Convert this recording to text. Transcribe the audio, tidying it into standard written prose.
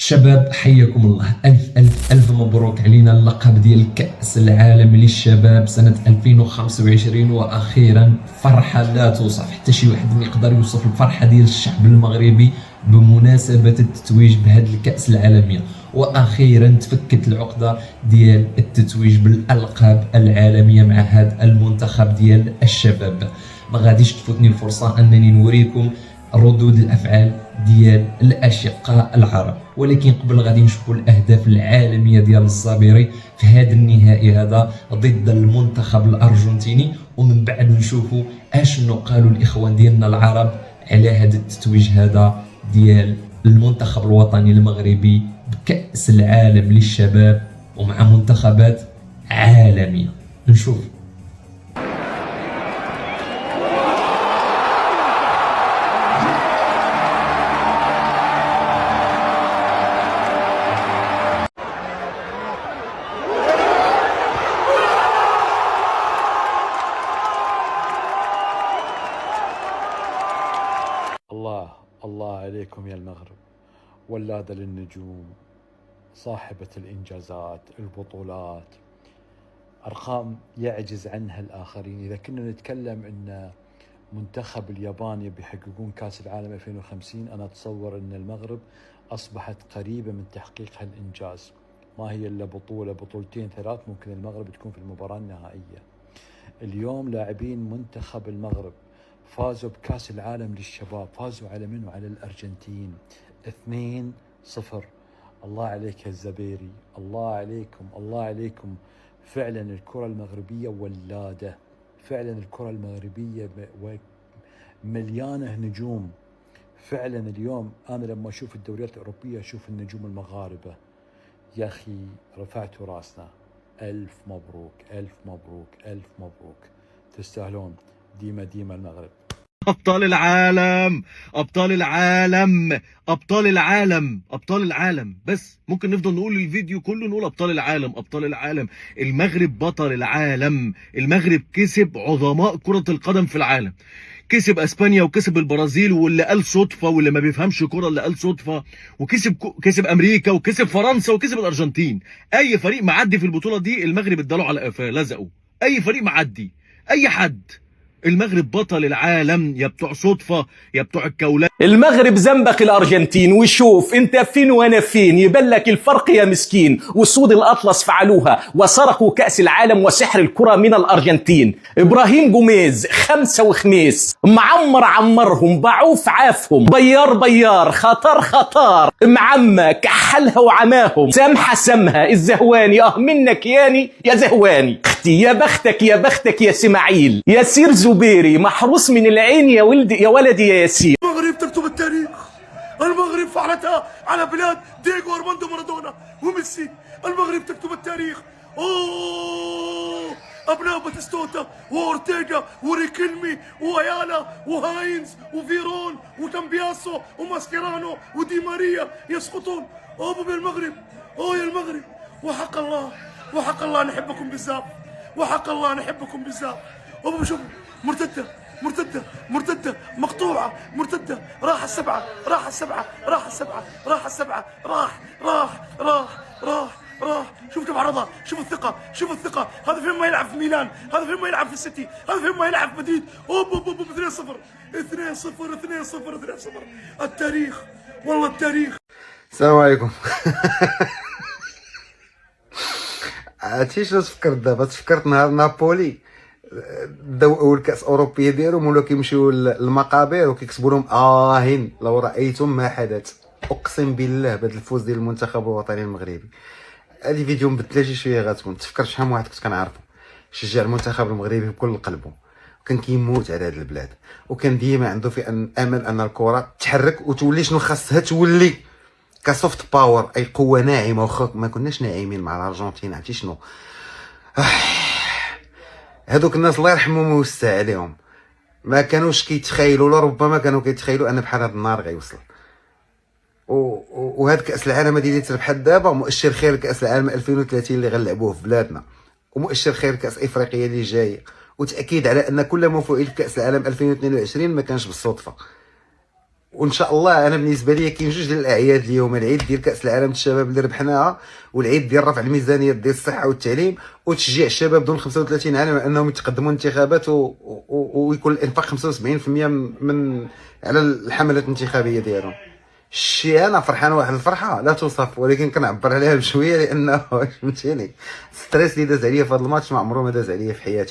شباب حياكم الله، ألف ألف ألف مبروك علينا اللقب ديال كأس العالم للشباب سنة 2025. وأخيرا فرحة لا توصف، حتى شي واحد ما يقدر يوصف الفرحة ديال الشعب المغربي بمناسبة التتويج بهذه الكأس العالمية. وأخيرا تفكت العقدة ديال التتويج بالألقاب العالمية مع هذا المنتخب ديال الشباب. ما غاديش تفوتني الفرصة أنني نوريكم ردود الافعال ديال الاشقاء العرب، ولكن قبل غادي نشوفوا الاهداف العالميه ديال الزبيري في هذا النهائي هذا ضد المنتخب الارجنتيني، ومن بعد نشوفوا اشنو قالوا الاخوان ديالنا العرب على هذا التتويج هذا ديال المنتخب الوطني المغربي بكأس العالم للشباب ومع منتخبات عالميه. نشوف. الله عليكم يا المغرب، ولادة للنجوم، صاحبة الإنجازات، البطولات، أرقام يعجز عنها الآخرين. إذا كنا نتكلم أن منتخب اليابان بيحققون كأس العالم 2050، أنا أتصور أن المغرب أصبحت قريبة من تحقيق هالإنجاز. ما هي إلا بطولتين ثلاث ممكن المغرب تكون في المباراة النهائية. اليوم لاعبين منتخب المغرب فازوا بكأس العالم للشباب، فازوا على منو؟ على الأرجنتين 2-0. الله عليك يا الزبيري، الله عليكم، الله عليكم. فعلا الكرة المغربية ولادة، فعلا الكرة المغربية مليانة نجوم. فعلا اليوم أنا لما أشوف الدوريات الأوروبية أشوف النجوم المغاربة، يا أخي رفعتوا راسنا. ألف مبروك، ألف مبروك، ألف مبروك، تستاهلون. ديما ديما المغرب. أبطال العالم، أبطال العالم، أبطال العالم، أبطال العالم. بس ممكن نفضل نقول الفيديو كله نقول أبطال العالم، أبطال العالم. المغرب بطل العالم. المغرب كسب عظماء كرة القدم في العالم، كسب اسبانيا وكسب البرازيل، واللي قال صدفه واللي ما بيفهمش كوره اللي قال صدفه، كسب امريكا وكسب فرنسا وكسب الارجنتين. اي فريق معدي في البطوله دي المغرب اداله على قفاه لزقه. اي فريق معدي، اي حد. المغرب بطل العالم، يا بتوع صدفه يا بتوع الكولات. المغرب زنبق الأرجنتين، وشوف انت فين وانا فين، يبان لك الفرق يا مسكين. وسود الأطلس فعلوها وسرقوا كأس العالم وسحر الكرة من الأرجنتين. إبراهيم جوميز 5 وخميس، معمر عمرهم، بعوف عافهم، بيار بيار، خطر خطار، معمة كحلها وعماهم، سامحة سمها الزهواني، منك ياني يا زهواني. اختي يا بختك يا بختك يا سماعيل، ياسير زبيري محروس من العين يا ولدي يا ولدي يا ياسير. المغرب تكتب التاريخ. المغرب فعلتها على بلاد دييغو أرماندو مارادونا وميسي. المغرب تكتب التاريخ. أبناء باتيستوتا وأورتيغا وريكيلمي وأيالا وهاينز وفيرون وتامبياسو وماسكيرانو ودي ماريا يسقطون. بالمغرب. يا المغرب، وحق الله، وحق الله نحبكم بزاف، وحق الله نحبكم بزاف. شوفوا، مرتدة مقطوعة، مرتدة، راح السبعة، راح السبعة، راح السبعة، راح السبعة، راح. شوف كيف عرضها، شوف الثقة، شوف الثقة. هذا فين ما يلعب في ميلان، هذا فين ما يلعب في السيتي، هذا فين ما يلعب في مدريد. 2-0 2-0. التاريخ، والله التاريخ. السلام عليكم. عرفتي شنو تفكرت دابا؟ تفكرت نهار نابولي داو اول كاس اوروبيه ديالهم، ولاو كيمشيو للمقابر وكيكتبوا لهم اهين لو رايتم ما حدث. اقسم بالله بهذا الفوز ديال المنتخب الوطني المغربي، هذه فيديو مبدله شي شويه غتكون. تفكرت شحال من واحد كنت كنعرفو شجع المنتخب المغربي بكل قلبه، وكان كيموت على هذه البلاد، وكان ديما عنده في امل ان الكره تحرك وتولي شنو خاصها تولي، كسوفت باور، اي قوه ناعمه. واخا ما كناش ناعمين مع الارجنتين، عرفتي شنو؟ هذوك الناس الله يرحمهم ويوسع عليهم ما كانوش كيتخيلوا، ولا ربما كانوا كيتخيلوا ان بحال هذا النهار غيوصل. وهذا كاس العالم اللي تربح دابا مؤشر خير لكاس العالم 2030 اللي غنلعبوه في بلادنا، ومؤشر خير كاس افريقيا اللي جايه، وتاكيد على ان كل ما فعل في كاس العالم 2022 ما كانش بالصدفه. وان شاء الله انا بالنسبه لي كاين جوج ديال الاعياد اليوم، العيد ديال كاس العالم الشباب اللي ربحناها، والعيد ديال رفع الميزانيه ديال الصحه والتعليم وتشجيع الشباب دون 35 عام انهم يتقدموا الانتخابات ويكون الانفاق 75% من على الحملات الانتخابيه ديالهم. الشيء انا فرحان واحد الفرحه لا توصف، ولكن كنعبر عليها بشويه لانه فهمتيني الستريس اللي داز عليا في هذا الماتش ما عمره ما داز عليا في حياتي.